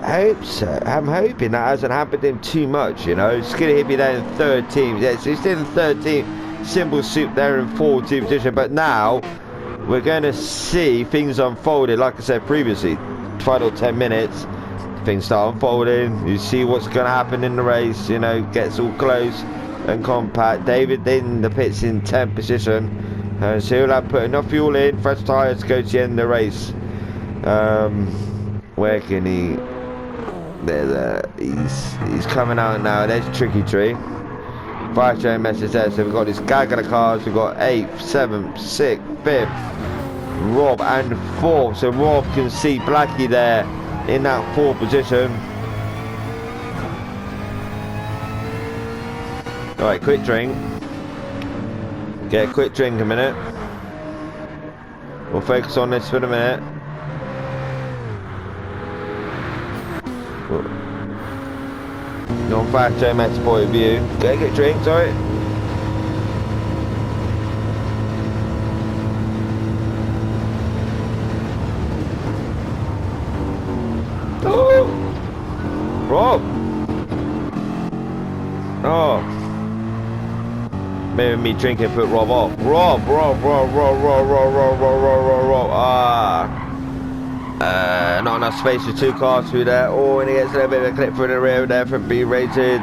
I hope so. I'm hoping that hasn't happened to him too much, you know. Skinny Hippie there in 3rd team. Yeah, so he's still in 3rd team. Symbol Soup there in 4th team position. But now we're going to see things unfolded. Like I said previously, final 10 minutes, things start unfolding. You see what's going to happen in the race. You know, gets all close and compact. David in the pits in 10th position. So he'll have put enough fuel in, fresh tyres to go to the end of the race. Where can he? He's coming out now. There's Tricky Tree. Fire train message there. So we've got this gag of the cars. We've got 8th, 7th, 6th, 5th, Rob and 4th. So Rob can see Blackie there in that 4th position. Alright, quick drink. Get a quick drink a minute. We'll focus on this for a minute. Non fast JMX point of view. Get a drink, sorry. Oh! Rob! Oh! Maybe me drinking put Rob off. Rob! Ah! Not enough space for 2 cars through there. Oh, and he gets a little bit of a clip through the rear there from B rated.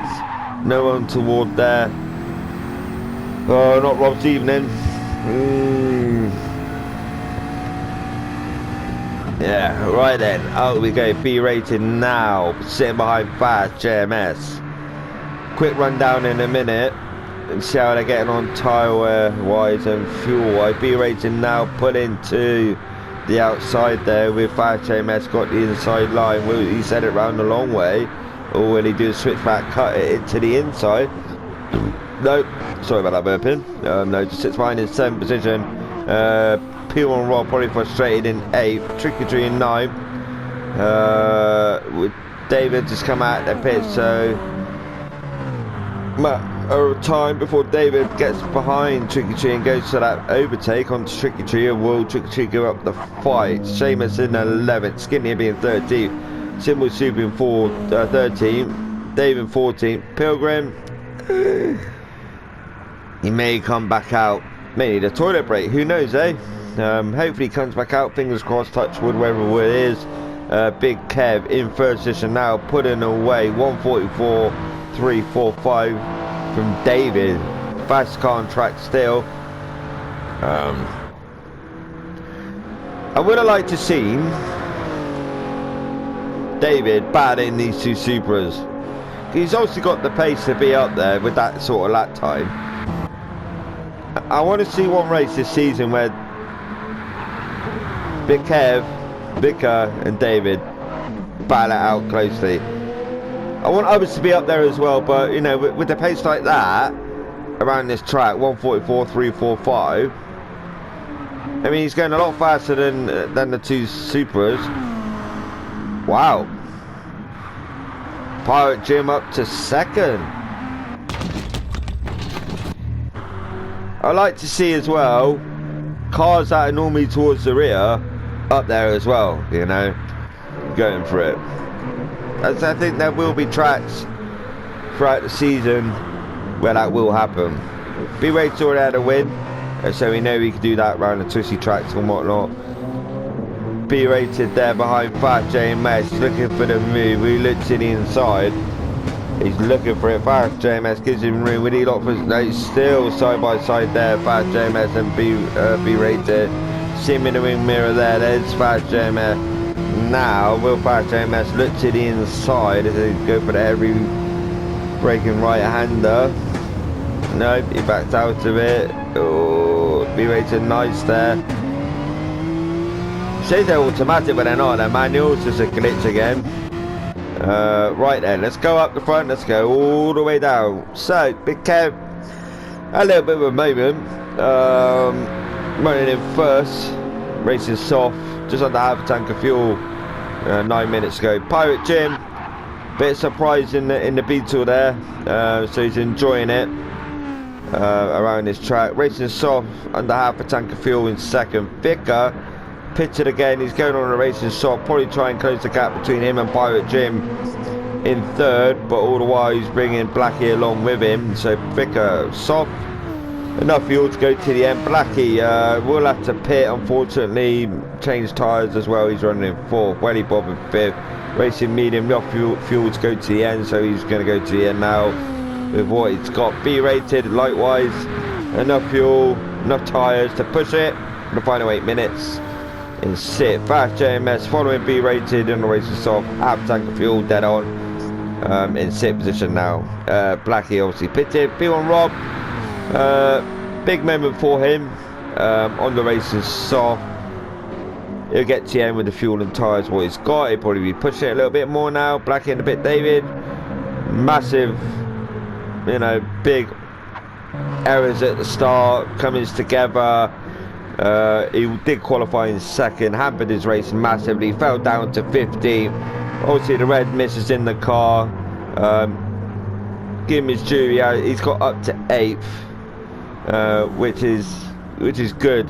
No one toward there. Oh, not Rob's evening. Yeah, right then. Out we go. B rated now. Sitting behind Fast JMS. Quick rundown in a minute. And see how they're getting on tyre wise and fuel wise. B rated now put into the outside there with Fast JMS got the inside line. Will he set it round the long way, or will he do a switchback, cut it into the inside? No, sorry about that burping. No, just sits fine in 7th position. Peel and Rob probably frustrated in 8th. Tricky Tree in 9th. With David just come out the pit, so matter of time before David gets behind Tricky Tree and goes to that overtake onto Tricky Tree, and will Tricky Tree give up the fight? Seamus in 11th, Skinny being 13th, Symbol Soup in 13th, Dave in 14th, Pilgrim. He may come back out. May need a toilet break. Who knows, eh? Hopefully he comes back out. Fingers crossed, touch wood, wherever it is. Big Kev in 1st position now, putting away 144.345 from David. Fast car on track still. I would have liked to see David batting these two Supras. He's also got the pace to be up there with that sort of lap time. I want to see one race this season where Big Kev, Vicar and David battle it out closely. I want others to be up there as well, but you know, with the pace like that around this track, 144.345, I mean, he's going a lot faster than the two Supras. Wow. Pirate Jim up to 2nd. I like to see as well cars that are normally towards the rear up there as well, you know, going for it. As I think there will be tracks throughout the season where that will happen. B-Rate's already had a win, so we know we can do that around the twisty tracks and whatnot. B-Rated there behind Fast JMS, looking for the move. We look to the inside. He's looking for it. Fast JMS gives him room. Would he look for? No, still side by side there. Fast JMS and B-Rated. See him in the wing mirror there. There's Fast JMS. Now will Fast JMS look to the inside as they go for the heavy braking right-hander? Nope, he backed out of it. Oh, B-Rated nice there. Says they're automatic, but they're not. They're manuals. Just a glitch again. Right then, let's go up the front. Let's go all the way down. So, Big Kev, a little bit of a moment. Running in 1st, racing soft, just under half a tank of fuel. 9 minutes ago. Pirate Jim, bit surprised in the Beetle there. So he's enjoying it around this track. Racing soft, under half a tank of fuel in 2nd. Vicar pitted again, he's going on a racing soft, probably try and close the gap between him and Pirate Jim in 3rd, but all the while he's bringing Blackie along with him. So Vicar soft, enough fuel to go to the end. Blackie will have to pit, unfortunately, change tyres as well. He's running in 4th, Welly Bob in 5th, racing medium, enough fuel to go to the end, so he's going to go to the end now with what he's got. B-Rated likewise, enough fuel, enough tyres to push it for the final 8 minutes. In 6th, Fast JMS following B-Rated in the racing soft, half tank of fuel dead on, in 6th position now. Blackie obviously pitted. P1 Rob, big moment for him on the racing soft. He'll get to the end with the fuel and tyres what he's got. He'll probably be pushing it a little bit more now. Blackie in the pit. David, massive, you know, big errors at the start, coming together. He did qualify in 2nd, hampered his race massively, fell down to 15th. Obviously the red misses in the car. Give him his due, he's got up to 8th, which is good.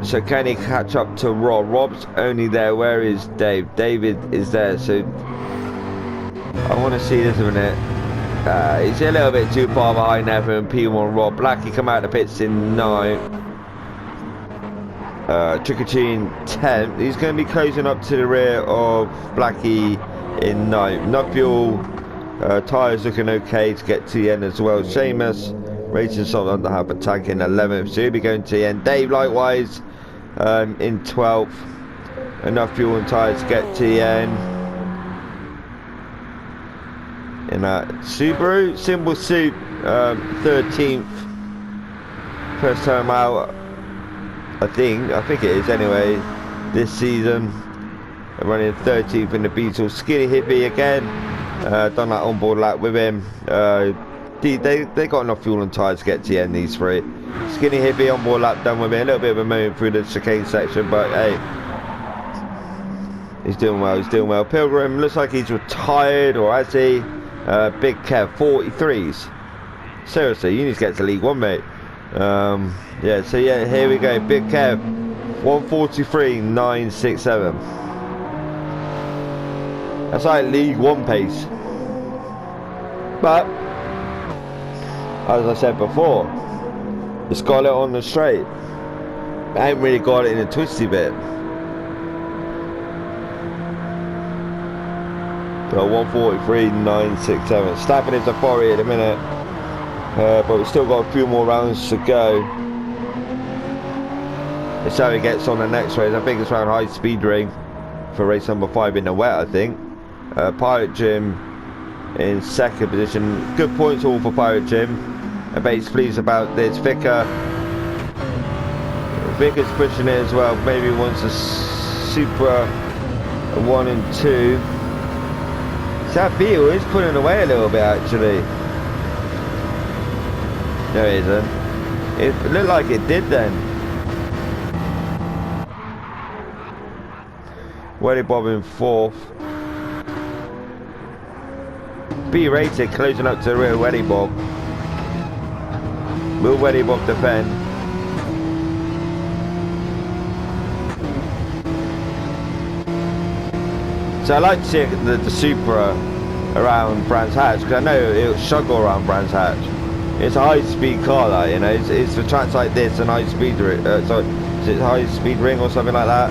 So can he catch up to Rob? Rob's only there. Where is Dave? David is there, so I want to see this a minute. He's a little bit too far behind there for P1 Rob. Blackie come out of the pits in 9th. Tricky in 10th. He's going to be closing up to the rear of Blackie in 9th. Enough fuel, tyres looking okay to get to the end as well. Seamus racing something under half a tank in 11th, so he'll be going to the end. Dave likewise in 12th. Enough fuel and tyres to get to the end. In that Subaru, Symbol Soup, 13th. First time out. I think it is anyway, this season. Running 13th in the Beatles. Skinny Hippie again. Done that onboard lap with him. They got enough fuel and tyres to get to the end, these three. Skinny Hippie onboard lap done with it. A little bit of a moment through the chicane section, but hey, he's doing well. He's doing well. Pilgrim looks like he's retired, or has he? Big Kev 43s. Seriously, you need to get to League One, mate. Yeah, so yeah, here we go. Big Kev 143.967. That's like League One pace. But as I said before, it's got it on the straight. I ain't really got it in a twisty bit. So 143.967. Stabbing into 40 at the minute. But we've still got a few more rounds to go. It's how he gets on the next race. I think it's around High Speed Ring for race number 5 in the wet, I think. Pirate Jim in second position. Good points all for Pirate Jim. I bet he's pleased about this. Vicker's pushing it as well. Maybe he wants a Supra 1 and 2. That Beetle is pulling away a little bit actually. No, it isn't. It looked like it did then. Weddy Bob in 4th. B rated closing up to the rear Weddy Bob. Will Weddy Bob defend? So I like to see the Supra around Brands Hatch, because I know it'll struggle around Brands Hatch. It's a high-speed car, that, you know. It's for tracks like this and high-speed. Sorry, is it high-speed ring or something like that?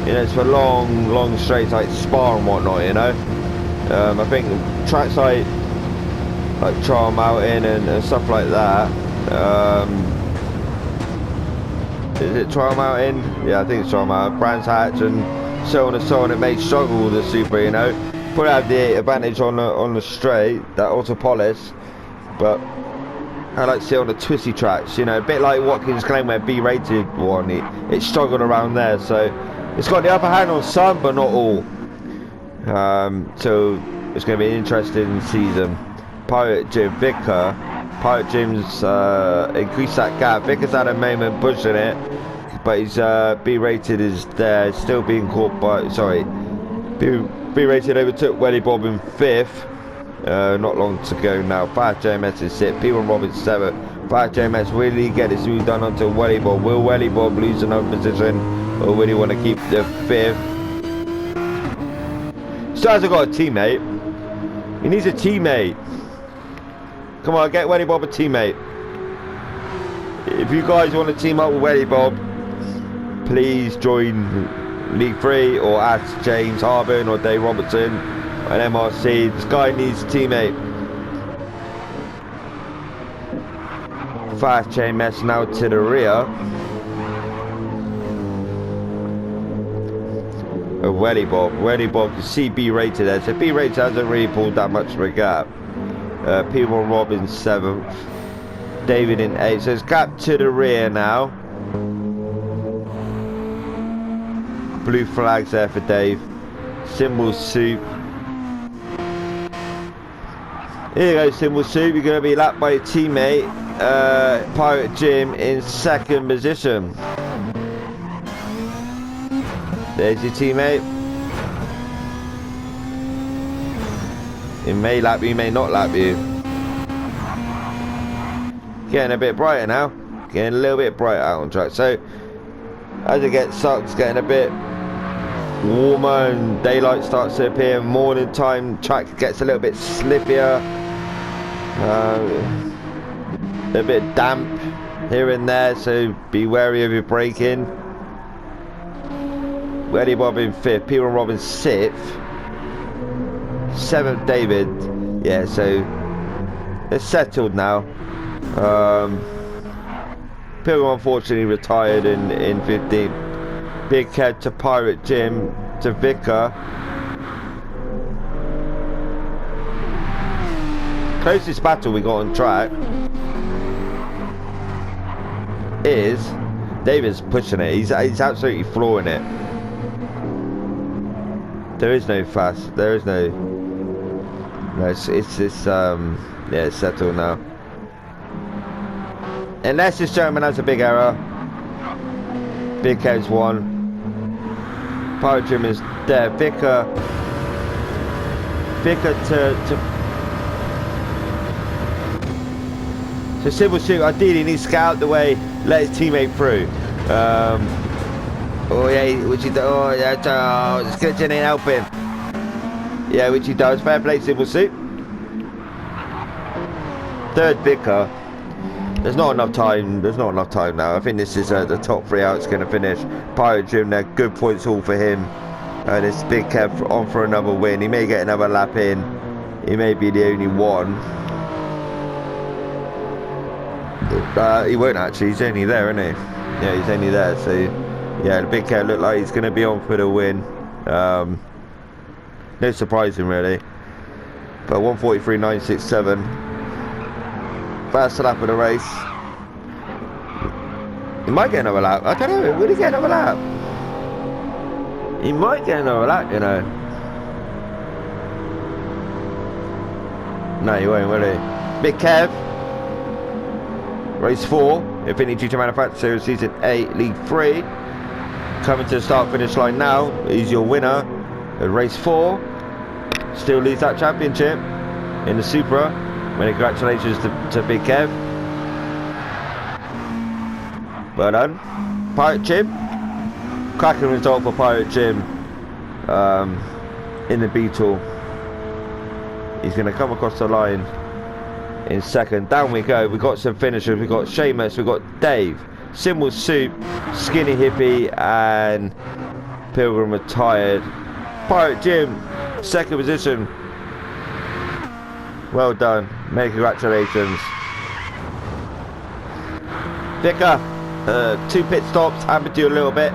You know, it's for long straights like Spa and whatnot. You know, I think tracks like Trial Mountain and stuff like that. Is it Trial Mountain? Yeah, I think it's Trial Mountain. Brands Hatch and so on and so on. It may struggle with the Supra, you know. Probably have the advantage on the straight, that auto polish, but I like to see it on the twisty tracks, you know, a bit like Watkins Glen where B-rated one, it struggled around there, so it's got the upper hand on some, but not all. So it's going to be an interesting season. Pirate Jim, Vicker. Pirate Jim's increased that gap. Vicker's had a moment pushing it, but his B-rated is there, still being caught by, sorry, B-rated overtook Weddy Bob in 5th. Not long to go now. Fast JMS is 6th. P1 Robbins 7th. Fast JMS really get his move done onto Weddy Bob. Will Weddy Bob lose another position, or will he want to keep the 5th? Still hasn't got a teammate. He needs a teammate. Come on, get Weddy Bob a teammate. If you guys want to team up with Weddy Bob, please join League 3 or ask James Harbin or Dave Robertson and MRC. This guy needs a teammate. Fast chain mess now to the rear of Weddy Bob. Weddy Bob can see B rated there, so B rated hasn't really pulled that much of a gap. P1 Robin 7th, David in 8th, so it's gap to the rear now. Blue flags there for Dave. Symbol Soup. Here you go, Symbol Soup. You're going to be lapped by your teammate, Pirate Jim, in 2nd position. There's your teammate. He may lap you, may not lap you. Getting a bit brighter now. Getting a little bit brighter out on track. So, as it gets sucked, getting a bit warmer and daylight starts to appear. Morning time, track gets a little bit slippier. A bit damp here and there, so be wary of your braking. Weddy Bob in 5th, P1 Robin 6th, 7th David. Yeah, so it's settled now. Pilgrim unfortunately retired in 15th. Big Head to Pirate Jim to Vicker. Closest battle we got on track is David's pushing it. He's absolutely flooring it. There is no fast. There is no. No, it's yeah, it's settled now. Unless this gentleman has a big error. Big Kev's one. Pirate Jim is there. Vicar to Civil Suit. Ideally needs to get out the way, let his teammate through. Oh yeah, which he does. Oh yeah, Skeleton ain't helping. Yeah, which he does. Fair play, Civil Suit. Third Vicar. There's not enough time. There's not enough time now. I think this is the top 3 out. It's going to finish. Pirate Jim there. Good points all for him. And it's Big Kev on for another win. He may get another lap in. He may be the only one. He won't actually. He's only there, isn't he? Yeah, he's only there. So yeah, the Big Kev looked like he's going to be on for the win. No surprising really. But 1:43.967. First lap of the race. He might get another lap. I don't know. Will he get another lap? He might get another lap, you know. No, he won't, will he? Big Kev. Race 4. Infinity GT Manufacturer Season 8, League 3. Coming to the start-finish line now. He's your winner. At race 4. Still leads that championship in the Supra. Many congratulations to Big Kev. Well done. Pirate Jim. Cracking result for Pirate Jim in the Beetle. He's going to come across the line in second. Down we go. We've got some finishers. We've got Seamus. We've got Dave. Simple Soup. Skinny Hippie. And Pilgrim retired. Pirate Jim. Second position. Well done. Many congratulations. Vicar, 2 pit stops, hampered you a little bit,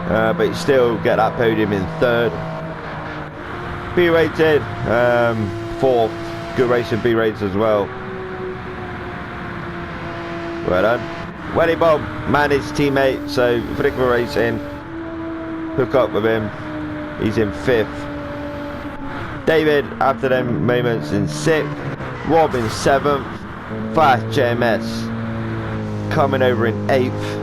but you still get that podium in 3rd. B-rated, 4th. Good racing B-rated as well. Well done. Welly Bob, man his teammate, so Predictable Racing, hook up with him. He's in 5th. David, after them moments, in 6th. Rob in 7th. Fast JMS coming over in 8th.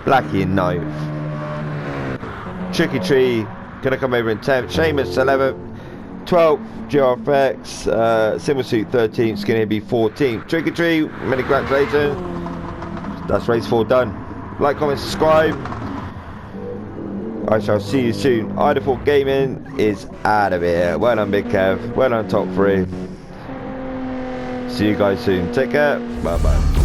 Blackie in 9th. Tricky Tree gonna come over in 10th. Seamus 11th. 12th. GRFX. Simple Suit 13th. Skinny be 14th. Tricky Tree, many congratulations. That's race 4 done. Like, comment, subscribe. I shall see you soon. Idlefork Gaming is out of here. Well done, Big Kev. Well done, top 3. See you guys soon. Take care. Bye bye.